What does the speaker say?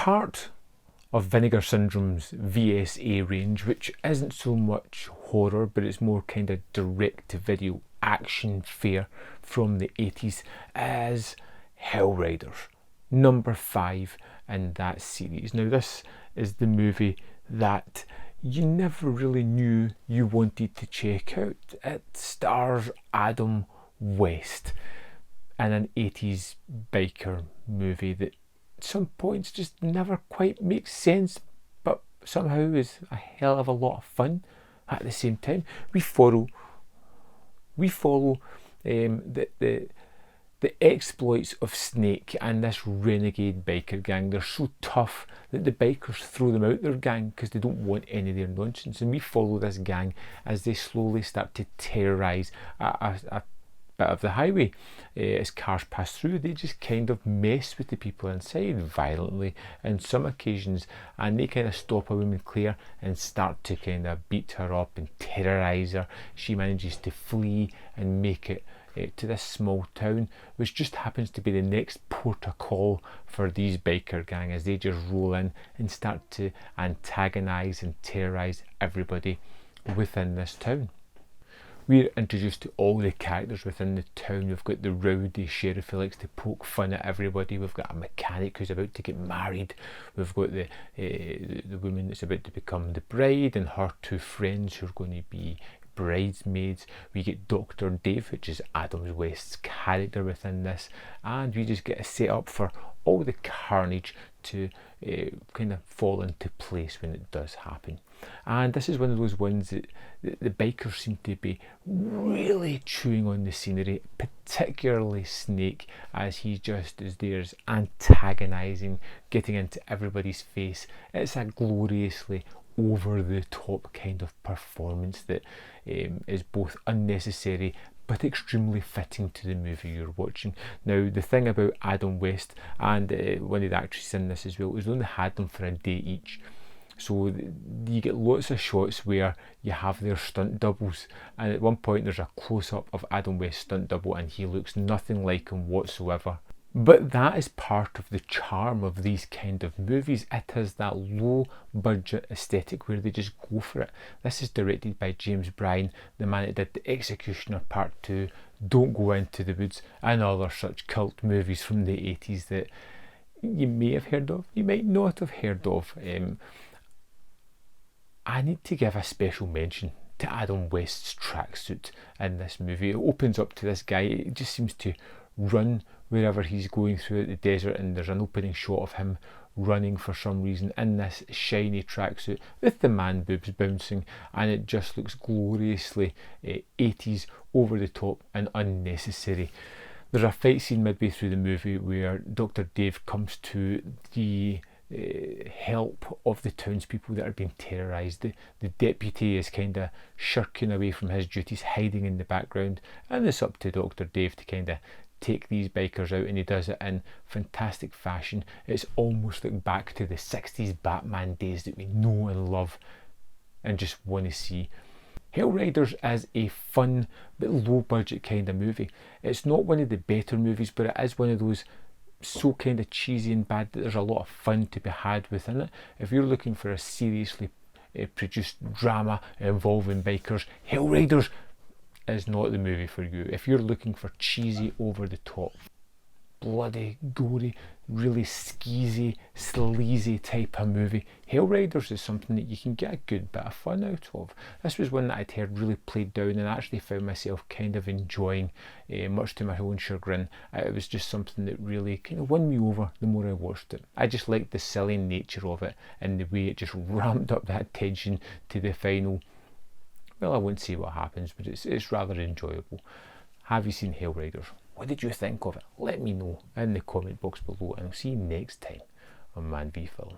part of Vinegar Syndrome's VSA range, which isn't so much horror, but it's more kind of direct-to-video action fare from the 80s, is Hellriders, number 5 in that series. Now, this is the movie that you never really knew you wanted to check out. It stars Adam West in an 80s biker movie that at some points just never quite makes sense, but somehow is a hell of a lot of fun at the same time. We follow the exploits of Snake and this renegade biker gang. They're so tough that the bikers throw them out their gang because they don't want any of their nonsense. And we follow this gang as they slowly start to terrorise a bit of the highway. As cars pass through, they just kind of mess with the people inside violently on some occasions, and they kind of stop a woman Claire and start to kind of beat her up and terrorise her. She manages to flee and make it to this small town, which just happens to be the next port of call for these biker gang as they just roll in and start to antagonise and terrorise everybody within this town. We're introduced to all the characters within the town. We've got the rowdy sheriff who likes to poke fun at everybody. We've got a mechanic who's about to get married. We've got the woman that's about to become the bride and her two friends who are going to be bridesmaids. We get Dr. Dave, which is Adam West's character within this, and we just get a set up for all the carnage to kind of fall into place when it does happen. And this is one of those ones that the bikers seem to be really chewing on the scenery, particularly Snake, as he just is there antagonising, getting into everybody's face. It's a gloriously over the top kind of performance that is both unnecessary but extremely fitting to the movie you're watching. Now, the thing about Adam West and one of the actresses in this as well is they only had them for a day each. So you get lots of shots where you have their stunt doubles, and at one point there's a close-up of Adam West's stunt double and he looks nothing like him whatsoever. But that is part of the charm of these kind of movies. It has that low budget aesthetic where they just go for it. This is directed by James Bryan, the man that did The Executioner Part 2, Don't Go Into the Woods, and other such cult movies from the 80s that you may have heard of, you might not have heard of. I need to give a special mention to Adam West's tracksuit in this movie. It opens up to this guy, it just seems to run wherever he's going through the desert, and there's an opening shot of him running for some reason in this shiny tracksuit with the man boobs bouncing, and it just looks gloriously 80s, over the top and unnecessary. There's a fight scene midway through the movie where Dr. Dave comes to the help of the townspeople that are being terrorised. The deputy is kind of shirking away from his duties, hiding in the background, and it's up to Dr. Dave to kind of take these bikers out, and he does it in fantastic fashion. It's almost like back to the 60s Batman days that we know and love and just want to see. Hellriders is a fun but low budget kind of movie. It's not one of the better movies, but it is one of those so kind of cheesy and bad that there's a lot of fun to be had within it. If you're looking for a seriously produced drama involving bikers, Hellriders is not the movie for you. If you're looking for cheesy, over the top, bloody, gory, really skeezy, sleazy type of movie, Hellriders is something that you can get a good bit of fun out of. This was one that I'd heard really played down and I actually found myself kind of enjoying, much to my own chagrin. It was just something that really kind of won me over the more I watched it. I just liked the silly nature of it and the way it just ramped up that tension to the final. Well, I won't say what happens, but it's rather enjoyable. Have you seen Hellriders? What did you think of it? Let me know in the comment box below, and I'll see you next time on Man v Film.